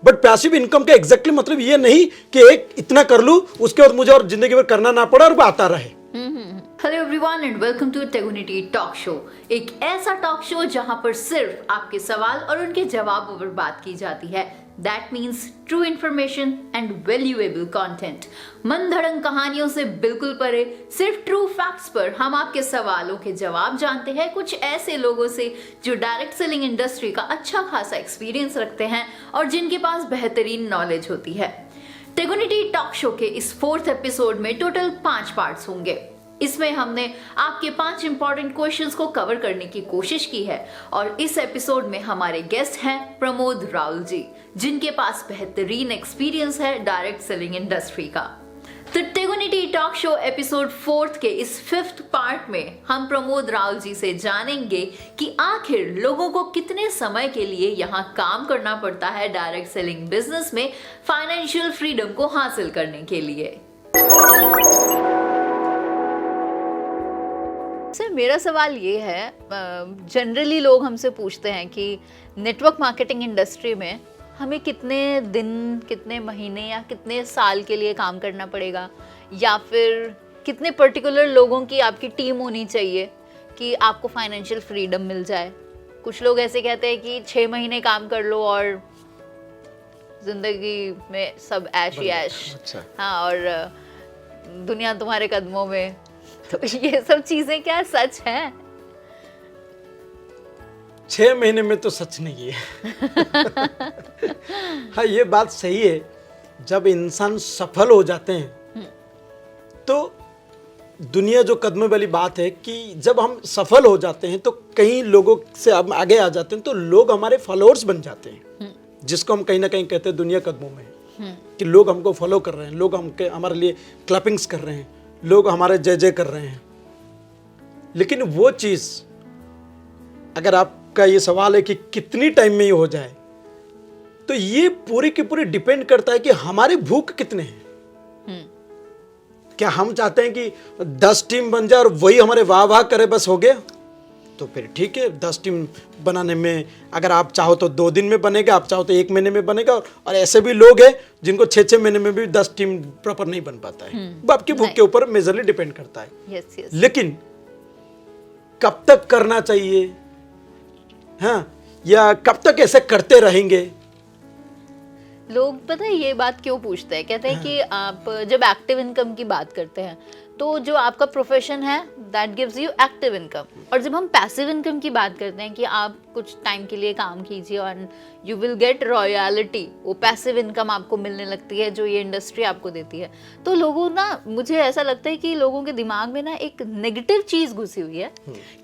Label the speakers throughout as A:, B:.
A: But passive income का exactly मतलब ये नहीं कि एक इतना कर लूं उसके बाद मुझे और जिंदगी भर करना ना पड़े और वो आता रहे।
B: Hello everyone and welcome to टेगुनिटी टॉक शो, एक ऐसा टॉक शो जहां पर सिर्फ आपके सवाल और उनके जवाबों पर बात की जाती है। That means true information and valuable content. मन धड़ंग कहानियों से बिल्कुल परे, सिर्फ ट्रू फैक्ट्स पर हम आपके सवालों के जवाब जानते हैं कुछ ऐसे लोगों से जो डायरेक्ट सेलिंग इंडस्ट्री का अच्छा खासा एक्सपीरियंस रखते हैं और जिनके पास बेहतरीन नॉलेज होती है। टेगुनिटी टॉक शो के इस 4th एपिसोड में टोटल 5 पार्ट्स होंगे। इसमें हमने आपके 5 इंपॉर्टेंट क्वेश्चंस को कवर करने की कोशिश की है और इस एपिसोड में हमारे गेस्ट हैं प्रमोद राउल जी, जिनके पास बेहतरीन एक्सपीरियंस है डायरेक्ट सेलिंग इंडस्ट्री का। तो टेगुनिटी टॉक शो एपिसोड 4th के इस 5th पार्ट में हम प्रमोद राउल जी से जानेंगे कि आखिर लोगों को कितने समय के लिए यहाँ काम करना पड़ता है डायरेक्ट सेलिंग बिजनेस में फाइनेंशियल फ्रीडम को हासिल करने के लिए। सर, मेरा सवाल ये है, जनरली लोग हमसे पूछते हैं कि नेटवर्क मार्केटिंग इंडस्ट्री में हमें कितने दिन, कितने महीने या कितने साल के लिए काम करना पड़ेगा, या फिर कितने पर्टिकुलर लोगों की आपकी टीम होनी चाहिए कि आपको फाइनेंशियल फ्रीडम मिल जाए। कुछ लोग ऐसे कहते हैं कि 6 महीने काम कर लो और जिंदगी में सब ऐश ही ऐश।
A: अच्छा।
B: हाँ, और दुनिया तुम्हारे कदमों में। तो ये सब चीजें क्या सच हैं?
A: 6 महीने में तो सच नहीं है। हाँ, ये बात सही है। जब इंसान सफल हो जाते हैं तो दुनिया जो कदमों वाली बात है कि जब हम सफल हो जाते हैं तो कई लोगों से हम आगे आ जाते हैं तो लोग हमारे फॉलोअर्स बन जाते हैं, जिसको हम कहीं ना कहीं कहते हैं दुनिया कदमों में है। कि लोग हमको फॉलो कर रहे हैं, लोग हमारे लिए क्लैपिंग्स कर रहे हैं, लोग हमारे जय जय कर रहे हैं। लेकिन वो चीज, अगर आपका ये सवाल है कि कितनी टाइम में ये हो जाए, तो ये पूरी की पूरी डिपेंड करता है कि हमारी भूख कितने हैं। क्या हम चाहते हैं कि 10 टीम बन जाए और वही हमारे वाह वाह करे बस हो गया, तो फिर ठीक है। 10 टीम बनाने में अगर आप चाहो तो 2 दिन में बनेगा, आप चाहो तो 1 महीने में बनेगा। और ऐसे भी लोग हैं जिनको 6-6 महीने में भी 10 टीम प्रॉपर नहीं बन पाता है। वो आपकी भूख के ऊपर मेजरली डिपेंड करता है।
B: yes, yes.
A: लेकिन कब तक करना चाहिए, हाँ, या कब तक ऐसे करते रहेंगे?
B: लोग पता है ये बात क्यों पूछते हैं? कहते हैं कि आप जब एक्टिव इनकम की बात करते हैं तो जो आपका प्रोफेशन है that gives you active income, और जब हम पैसिव इनकम की बात करते हैं कि आप कुछ टाइम के लिए काम कीजिए और यू विल गेट रॉयलिटी, वो पैसिव इनकम आपको मिलने लगती है जो ये इंडस्ट्री आपको देती है। तो लोगों ना, मुझे ऐसा लगता है कि लोगों के दिमाग में ना एक नेगेटिव चीज़ घुसी हुई है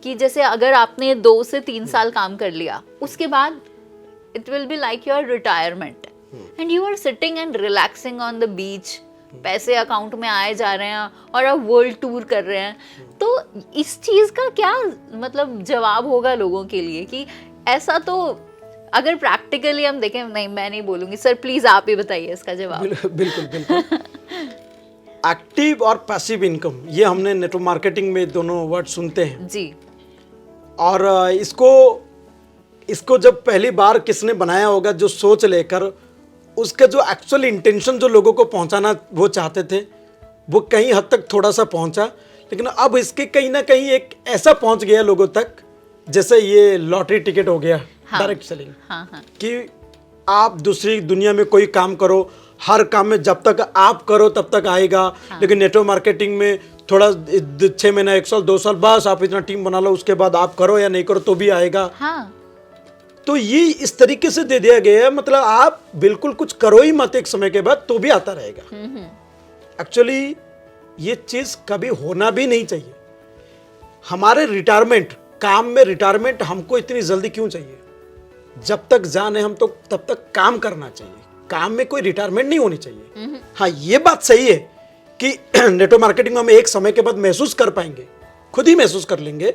B: कि जैसे अगर आपने 2 से 3 साल काम कर लिया, उसके बाद it will be like your retirement and you are sitting and relaxing on the beach, पैसे अकाउंट में आए जा रहे हैं और आप वर्ल्ड टूर कर रहे हैं। तो इस चीज़ का क्या मतलब जवाब होगा लोगों के लिए कि ऐसा, तो अगर प्रैक्टिकली हम देखें, नहीं मैं नहीं बोलूँगी सर, प्लीज़ आप ही बताइए इसका जवाब।
A: बिल्कुल बिल्कुल। एक्टिव और पैसिव इनकम, ये हमने नेटवर्क मार्केटिंग में दोनों वर्ड सुनते हैं
B: जी।
A: और इसको जब पहली बार किसने बनाया होगा, जो सोच लेकर उसका जो एक्चुअल इंटेंशन जो लोगों को पहुंचाना वो चाहते थे, वो कहीं हद तक थोड़ा सा पहुंचा। लेकिन अब इसके कहीं ना कहीं एक ऐसा पहुंच गया लोगों तक, जैसे ये लॉटरी टिकट हो गया।
B: हाँ,
A: डायरेक्ट सेलिंग।
B: हाँ, हाँ।
A: कि आप दूसरी दुनिया में कोई काम करो, हर काम में जब तक आप करो तब तक आएगा। हाँ। लेकिन नेटवर्क मार्केटिंग में थोड़ा 6 महीना, 1 साल, 2 साल, बस आप इतना टीम बना लो, उसके बाद आप करो या नहीं करो तो भी आएगा।
B: हाँ।
A: तो ये इस तरीके से दे दिया गया है, मतलब आप बिल्कुल कुछ करो ही मत एक समय के बाद तो भी आता रहेगा। एक्चुअली ये चीज कभी होना भी नहीं चाहिए। हमारे रिटायरमेंट, काम में रिटायरमेंट हमको इतनी जल्दी क्यों चाहिए? जब तक जाने हम तो तब तक काम करना चाहिए, काम में कोई रिटायरमेंट नहीं होनी चाहिए। हाँ, ये बात सही है कि नेटवर्क मार्केटिंग में हम एक समय के बाद महसूस कर पाएंगे, खुद ही महसूस कर लेंगे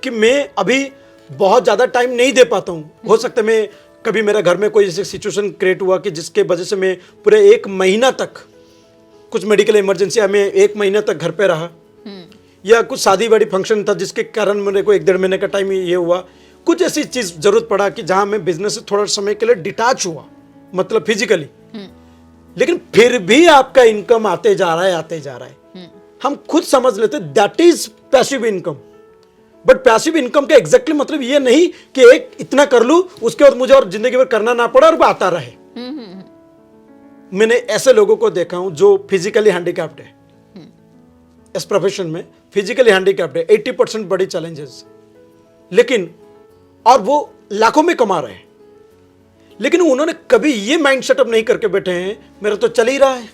A: कि मैं अभी बहुत ज़्यादा टाइम नहीं दे पाता हूँ। हो सकता है मैं कभी, मेरा घर में कोई ऐसी सिचुएशन क्रिएट हुआ कि जिसके वजह से मैं पूरे 1 महीना तक, कुछ मेडिकल इमरजेंसी, मैं 1 महीना तक घर पे रहा, या कुछ शादी वादी फंक्शन था जिसके कारण मेरे को 1-1.5 महीने का टाइम ये हुआ। कुछ ऐसी चीज़ जरूरत पड़ा कि जहाँ मैं बिजनेस से थोड़ा समय के लिए डिटैच हुआ, मतलब फिजिकली, लेकिन फिर भी आपका इनकम आते जा रहा है, हम खुद समझ लेते that is passive income. But passive income का एग्जैक्टली मतलब ये नहीं कि एक इतना कर लूं उसके बाद मुझे और जिंदगी भर करना ना पड़े और वो आता रहे। मैंने ऐसे लोगों को देखा हूं जो फिजिकली हैंडीकैप्ड है, इस प्रोफेशन में फिजिकली हैंडीकैप्ड है, 80% बड़ी चैलेंजेस, लेकिन और वो लाखों में कमा रहे हैं, लेकिन उन्होंने कभी ये माइंड सेटअप नहीं करके बैठे हैं मेरा तो चल ही रहा है,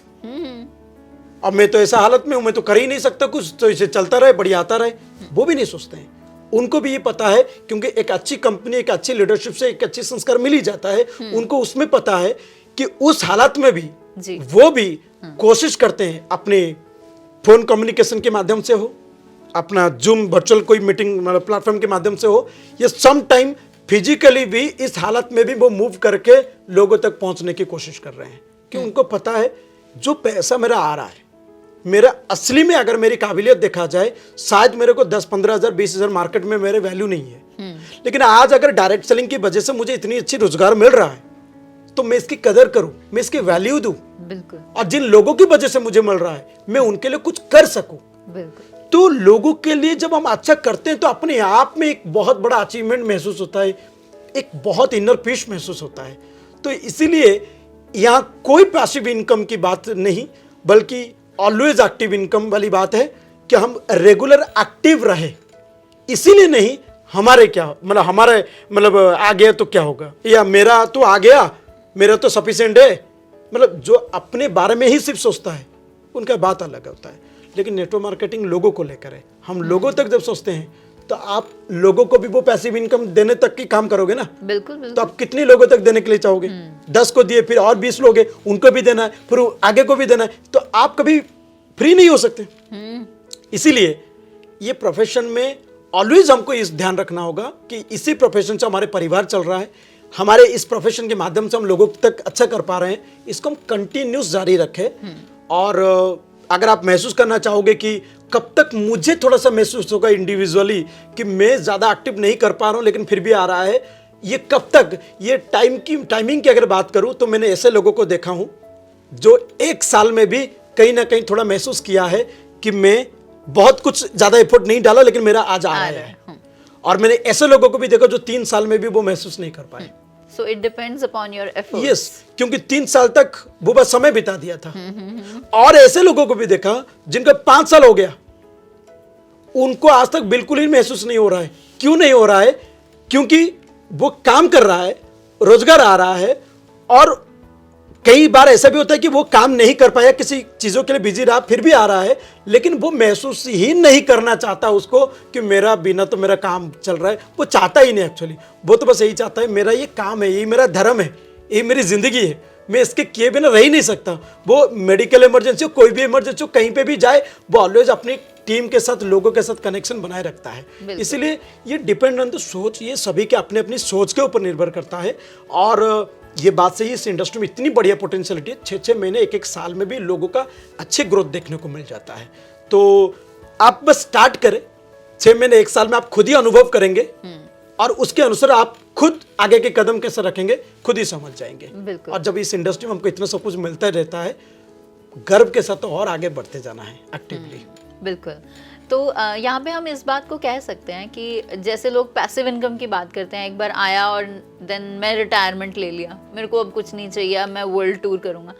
A: अब मैं तो ऐसा हालत में हूं, मैं तो कर ही नहीं सकता कुछ, तो इसे चलता रहे, बढ़िया आता रहे। वो भी नहीं सोचते हैं। उनको भी ये पता है, क्योंकि एक अच्छी कंपनी, एक अच्छी लीडरशिप से एक अच्छी संस्कार मिल ही जाता है। उनको उसमें पता है कि उस हालत में भी वो भी कोशिश करते हैं, अपने फोन कम्युनिकेशन के माध्यम से हो, अपना जूम वर्चुअल कोई मीटिंग मतलब प्लेटफॉर्म के माध्यम से हो, या सम टाइम फिजिकली भी इस हालत में भी वो मूव करके लोगों तक पहुंचने की कोशिश कर रहे हैं। कि उनको पता है जो पैसा मेरा आ रहा है, मेरा असली में अगर मेरी काबिलियत देखा जाए, शायद मेरे को 10-15 हज़ार 20 हज़ार मार्केट में मेरे वैल्यू नहीं है, लेकिन आज अगर डायरेक्ट सेलिंग की वजह से मुझे इतनी अच्छी रोजगार मिल रहा है, तो मैं इसकी कदर करूं, मैं इसकी वैल्यू दूं,
B: बिल्कुल,
A: और जिन लोगों की वजह से मुझे मिल रहा है मैं उनके लिए कुछ कर सकूं।
B: बिल्कुल।
A: तो लोगों के लिए जब हम अच्छा करते हैं तो अपने आप में एक बहुत बड़ा अचीवमेंट महसूस होता है, एक बहुत इनर पीस महसूस होता है। तो इसीलिए यहाँ कोई पैसिव इनकम की बात नहीं, बल्कि ऑलवेज एक्टिव इनकम वाली बात है कि हम रेगुलर एक्टिव रहे। इसीलिए नहीं हमारे क्या मतलब हमारे मतलब आ गया तो क्या होगा, या मेरा तो आ गया, मेरा तो सफिशिएंट है, मतलब जो अपने बारे में ही सिर्फ सोचता है उनका बात अलग होता है। लेकिन नेटवर्क मार्केटिंग लोगों को लेकर है। हम लोगों तक जब सोचते हैं तो आप लोगों को भी वो पैसिव इनकम देने तक की काम करोगे ना।
B: बिल्कुल, बिल्कुल।
A: तो आप कितने लोगों तक देने के लिए चाहोगे? 10 को दिए, फिर और 20 लोग हैं, उनको भी देना है, फिर आगे को भी देना है, तो आप कभी फ्री नहीं हो सकते। इसीलिए ये प्रोफेशन में ऑलवेज हमको इस ध्यान रखना होगा कि इसी प्रोफेशन से हमारे परिवार चल रहा है, हमारे इस प्रोफेशन के माध्यम से हम लोगों तक अच्छा कर पा रहे हैं, इसको हम कंटिन्यूस जारी रखें। और अगर आप महसूस करना चाहोगे कि कब तक मुझे थोड़ा सा महसूस होगा इंडिविजुअली कि मैं ज़्यादा एक्टिव नहीं कर पा रहा हूँ लेकिन फिर भी आ रहा है, ये कब तक, ये टाइमिंग की अगर बात करूँ तो मैंने ऐसे लोगों को देखा हूँ जो 1 साल में भी कहीं ना कहीं थोड़ा महसूस किया है कि मैं बहुत कुछ ज़्यादा एफर्ट नहीं डाला लेकिन मेरा आज आ रहा है। और मैंने ऐसे लोगों को भी देखा जो 3 साल में भी वो महसूस नहीं कर पाए।
B: So it depends upon your efforts.
A: Yes, क्योंकि 3 साल तक वो बस समय बिता दिया था। और ऐसे लोगों को भी देखा जिनका 5 साल हो गया, उनको आज तक बिल्कुल ही महसूस नहीं हो रहा है। क्यों नहीं हो रहा है? क्योंकि वो काम कर रहा है, रोजगार आ रहा है, और कई बार ऐसा भी होता है कि वो काम नहीं कर पाया, किसी चीजों के लिए बिजी रहा, फिर भी आ रहा है, लेकिन वो महसूस ही नहीं करना चाहता उसको कि मेरा बिना तो मेरा काम चल रहा है। वो चाहता ही नहीं एक्चुअली, वो तो बस यही चाहता है मेरा ये काम है, ये मेरा धर्म है, ये मेरी जिंदगी है, मैं इसके किए बिना रह ही नहीं सकता। वो मेडिकल इमरजेंसी हो, कोई भी इमरजेंसी हो, कहीं पे भी जाए, वो ऑलवेज अपनी टीम के साथ, लोगों के साथ कनेक्शन बनाए रखता है। इसलिए ये डिपेंड ऑन द सोच, ये सभी के अपने अपनी सोच के ऊपर निर्भर करता है। और ये बात सही है, इस इंडस्ट्री में इतनी बढ़िया पोटेंशियलिटी है, 6-6 महीने 1-1 साल में भी लोगों का अच्छे ग्रोथ देखने को मिल जाता है। तो आप बस स्टार्ट करें, 6 महीने 1 साल में आप खुद ही अनुभव करेंगे, और उसके अनुसार आप खुद आगे के कदम कैसे रखेंगे खुद ही समझ जाएंगे। और जब इस इंडस्ट्री में हमको इतना सब कुछ मिलता रहता है, गर्व के साथ तो और आगे बढ़ते जाना है एक्टिवली।
B: बिल्कुल। तो यहाँ पे हम इस बात को कह सकते हैं कि जैसे लोग पैसिव इनकम की बात करते हैं, एक बार आया और देन मैं रिटायरमेंट ले लिया, मेरे को अब कुछ नहीं चाहिए, अब मैं वर्ल्ड टूर करूँगा।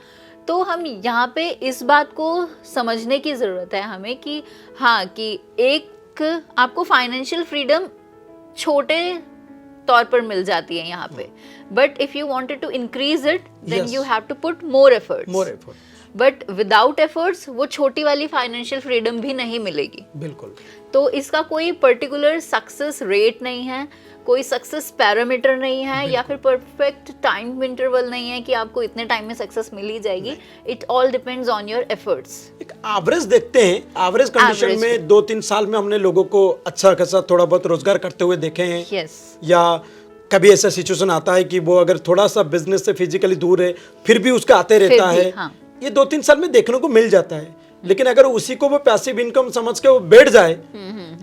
B: तो हम यहाँ पे इस बात को समझने की ज़रूरत है हमें कि हाँ, कि एक आपको फाइनेंशियल फ्रीडम छोटे तौर पर मिल जाती है यहाँ पे, but if you wanted to increase it then you have to put more efforts. But without efforts वो छोटी वाली फाइनेंशियल फ्रीडम भी नहीं मिलेगी।
A: बिल्कुल।
B: तो इसका कोई पर्टिकुलर सक्सेस रेट नहीं है, कोई सक्सेस पैरामीटर नहीं है, या फिर परफेक्ट टाइम इंटरवल नहीं है कि आपको इतने टाइम में सक्सेस मिल ही जाएगी। It all depends on your efforts.
A: एक एवरेज देखते हैं, एवरेज कंडीशन में 2-3 साल में हमने लोगों को अच्छा खासा थोड़ा बहुत रोजगार करते हुए देखे हैं।
B: yes.
A: या कभी ऐसा सिचुएशन आता है कि वो अगर थोड़ा सा बिजनेस से फिजिकली दूर है फिर भी उसका आते रहता है।
B: हाँ।
A: ये 2-3 साल में देखने को मिल जाता है। लेकिन अगर उसी को वो पैसिव इनकम समझ के वो बैठ जाए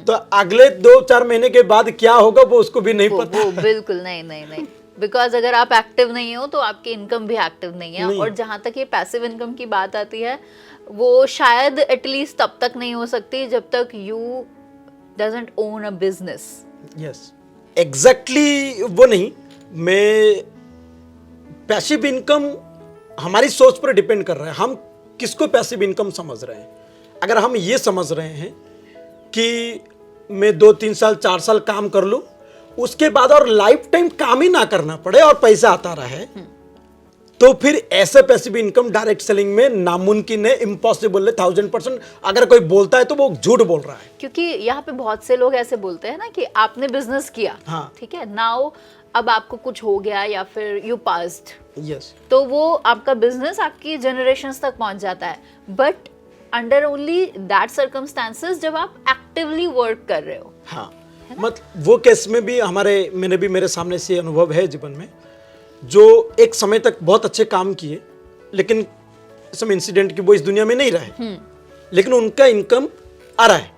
A: तो अगले 2-4 महीने के बाद क्या होगा वो उसको भी नहीं पता।
B: वो बिल्कुल नहीं। बिकॉज अगर आप एक्टिव नहीं हो तो आपकी इनकम भी एक्टिव नहीं है।
A: नहीं।
B: और जहाँ तक ये पैसिव इनकम की बात आती है, वो शायद एटलीस्ट तब तक नहीं हो सकती जब तक you doesn't own a business.
A: Yes, exactly वो नहीं। मैं पैसिव इनकम हमारी सोच पर डिपेंड कर रहा है, हम किसको पैसिव इनकम समझ रहे हैं। अगर हम ये समझ रहे हैं कि मैं 2-3 साल 4 साल काम कर लूं, उसके बाद और लाइफ टाइम काम ही ना करना पड़े और पैसा आता रहे, तो फिर ऐसे पैसिव इनकम डायरेक्ट सेलिंग में नामुमकिन है, इम्पॉसिबल है, 1000%। अगर कोई बोलता है तो वो झूठ बोल रहा है।
B: क्योंकि यहाँ पे बहुत से लोग ऐसे बोलते हैं ना कि आपने बिजनेस किया,
A: हाँ।
B: ठीक है, नाउ अब आपको कुछ हो गया या फिर यू पास्ड,
A: यस,
B: तो वो आपका बिजनेस आपकी जनरेशंस तक पहुंच जाता है। But under only that circumstances जब आप एक्टिवली वर्क कर रहे हो।
A: हाँ, मतलब वो केस में भी मैंने भी मेरे सामने से अनुभव है जीवन में, जो एक समय तक बहुत अच्छे काम किए, लेकिन सम इंसिडेंट की वो इस दुनिया में नहीं रहे, लेकिन उनका इनकम आ रहा है।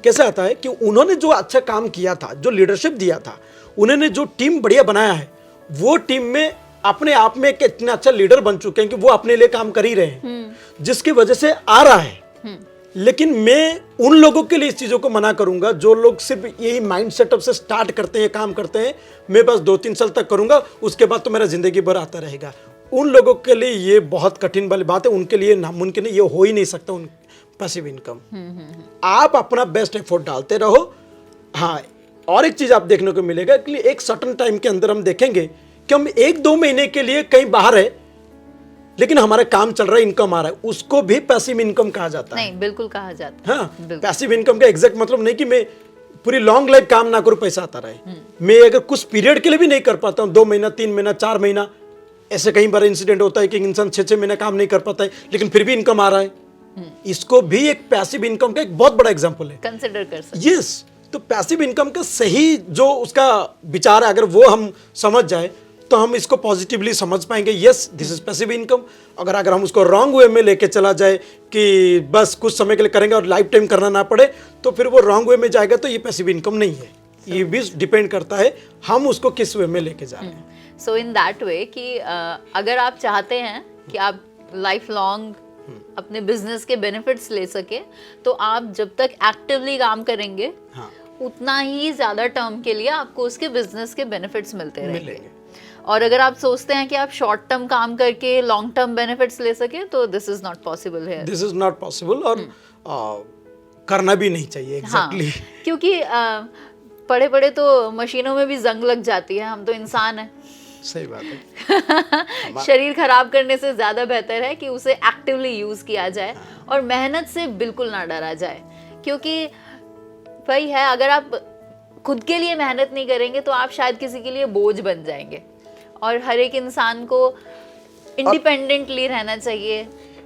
A: कैसे आता है कि उन्होंने जो अच्छा काम किया था, जो लीडरशिप दिया था, उन्होंने जो टीम बढ़िया बनाया है, वो टीम में अपने आप में एक इतना अच्छा लीडर बन चुके हैं कि वो अपने लिए काम कर ही रहे हैं, जिसकी वजह से आ रहा है। लेकिन मैं उन लोगों के लिए इस चीज़ों को मना करूंगा जो लोग सिर्फ यही माइंड सेटअप से स्टार्ट करते हैं, काम करते हैं, मैं बस 2-3 साल तक करूंगा, उसके बाद तो मेरा जिंदगी भर आता रहेगा। उन लोगों के लिए ये बहुत कठिन वाली बात है, उनके लिए नामुमकिन है, ये हो ही नहीं सकता उन पैसिव इनकम। आप अपना बेस्ट एफर्ट डालते रहो। हाँ, और एक चीज़ आप देखने को मिलेगा कि एक सर्टन टाइम के अंदर हम देखेंगे कि हम 1-2 महीने के लिए कहीं बाहर है, लेकिन हमारा काम चल रहा है, इनकम आ रहा है, उसको भी पैसिव इनकम कहा जाता है।
B: नहीं, बिल्कुल कहा जाता है।
A: हाँ, पैसिव इनकम का एग्जैक्ट मतलब नहीं कि मैं पूरी लॉन्ग लाइफ काम ना करूं पैसा आता रहे। मैं अगर कुछ पीरियड के लिए भी नहीं कर पाता हूं, 2 महीना 3 महीना 4 महीना, ऐसे कई बार इंसिडेंट होता है कि इंसान 6-6 महीना काम नहीं कर पाता है, लेकिन फिर भी इनकम आ रहा है, इसको भी एक पैसिव इनकम का एक बहुत बड़ा एग्जाम्पल है,
B: कंसिडर कर सकते।
A: यस। तो पैसिव इनकम का सही जो उसका विचार है, अगर वो हम समझ जाए तो हम इसको पॉजिटिवली समझ पाएंगे, yes this is passive income. अगर हम उसको रॉन्ग वे में लेके चला जाए कि बस कुछ समय के लिए करेंगे और लाइफ टाइम करना ना पड़े, तो फिर वो रॉन्ग वे में जाएगा, तो ये पैसिव इनकम नहीं है। ये भी डिपेंड करता है हम उसको किस वे में लेके जा रहे हैं।
B: सो इन दैट वे कि अगर आप चाहते हैं कि आप लाइफ लॉन्ग अपने बिजनेस के बेनिफिट्स ले सके, तो आप जब तक एक्टिवली काम करेंगे,
A: हाँ,
B: उतना ही ज्यादा टर्म के लिए आपको उसके बिजनेस के बेनिफिट्स मिलते रहेंगे।
A: मिलेंगे।
B: और अगर आप सोचते हैं कि आप शॉर्ट टर्म काम करके लॉन्ग टर्म बेनिफिट्स ले सके, तो दिस इज नॉट पॉसिबल है।
A: दिस इज नॉट पॉसिबल, और करना भी नहीं चाहिए एग्जैक्टली।
B: हाँ, क्योंकि पढ़े पढ़े तो मशीनों में भी जंग लग जाती है, हम तो इंसान हैं।
A: सही बात है।
B: शरीर खराब करने से ज्यादा बेहतर है कि उसे एक्टिवली यूज किया जाए और मेहनत से बिल्कुल ना डरा जाए। क्योंकि वही है, अगर आप खुद के लिए मेहनत नहीं करेंगे तो आप शायद किसी के लिए बोझ बन जाएंगे। और हर एक इंसान को इंडिपेंडेंटली रहना चाहिए,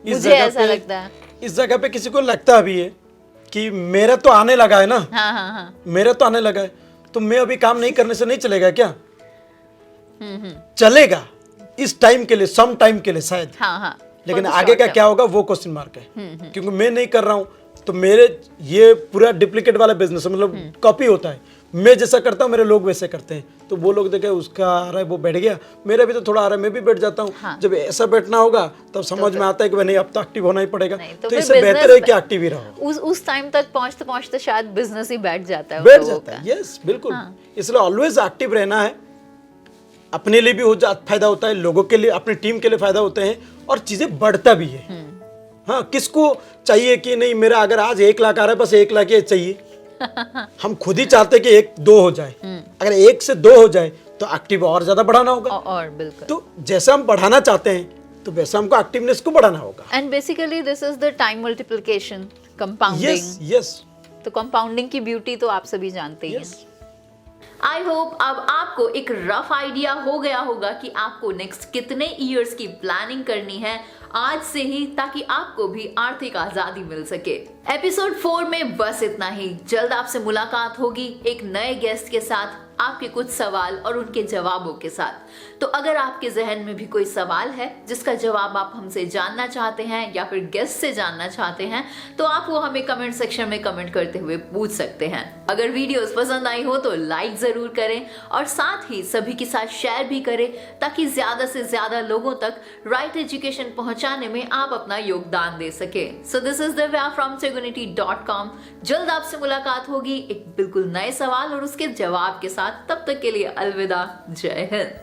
B: मुझे ऐसा लगता है।
A: इस जगह पे किसी को लगता भी है कि मेरा तो आने लगा है ना,
B: हाँ हाँ हाँ,
A: मेरा तो आने लगा है, तो मैं अभी काम नहीं करने से नहीं चलेगा क्या? चलेगा इस टाइम के लिए, सम टाइम के लिए शायद,
B: हाँ हाँ,
A: लेकिन आगे का क्या होगा वो क्वेश्चन मार्क है। क्योंकि मैं नहीं कर रहा हूँ तो मेरे ये पूरा डुप्लीकेट वाला बिजनेस है, मतलब कॉपी होता है। मैं जैसा करता हूँ मेरे लोग वैसे करते हैं, तो वो लोग देखे उसका आ रहा है वो बैठ गया, मेरा भी तो थोड़ा आ रहा है मैं भी बैठ जाता हूँ।
B: हाँ।
A: जब ऐसा बैठना होगा तब समझ में आता है कि नहीं अब तो एक्टिव होना ही पड़ेगा।
B: तो
A: तो इससे बेहतर है कि एक्टिव ही रहो।
B: उस टाइम तक पहुंचते पहुंचते शायद बिजनेस ही बैठ जाता है,
A: बैठ जाता है। यस बिल्कुल, इसलिए ऑलवेज एक्टिव रहना है। अपने लिए भी फायदा होता है, लोगों के लिए, अपनी टीम के लिए फायदा होते हैं, और चीजें बढ़ता भी है। हाँ, किसको चाहिए कि नहीं मेरा अगर आज 1 लाख आ रहा है बस 1 लाख ही चाहिए। हम खुद ही चाहते हैं कि 1-2 हो जाए। अगर 1 से 2 हो जाए तो एक्टिव और ज्यादा बढ़ाना होगा।
B: और बिल्कुल,
A: तो जैसा हम बढ़ाना चाहते हैं तो वैसा हमको एक्टिवनेस को बढ़ाना होगा।
B: And basically this is the time multiplication, compounding.
A: Yes,
B: तो कंपाउंडिंग की ब्यूटी तो आप सभी जानते ही हैं। आई होप अब आपको एक रफ आइडिया हो गया होगा कि आपको नेक्स्ट कितने ईयर्स की प्लानिंग करनी है आज से ही, ताकि आपको भी आर्थिक आजादी मिल सके। एपिसोड 4 में बस इतना ही। जल्द आपसे मुलाकात होगी एक नए गेस्ट के साथ। आपके कुछ सवाल और उनके जवाबों के साथ। तो अगर आपके जहन में भी कोई सवाल है जिसका जवाब आप हमसे जानना चाहते हैं या फिर गेस्ट से जानना चाहते हैं, तो आप वो हमें कमेंट सेक्शन में कमेंट करते हुए पूछ सकते हैं। अगर वीडियोस पसंद आई हो तो लाइक जरूर करें और साथ ही सभी के साथ शेयर भी करें, ताकि ज्यादा से ज्यादा लोगों तक राइट एजुकेशन पहुंचाने में आप अपना योगदान दे सके। So this is Divya from tegunity.com। जल्द आपसे मुलाकात होगी एक बिल्कुल नए सवाल और उसके जवाब के साथ। तब तक के लिए अलविदा, जय हिंद।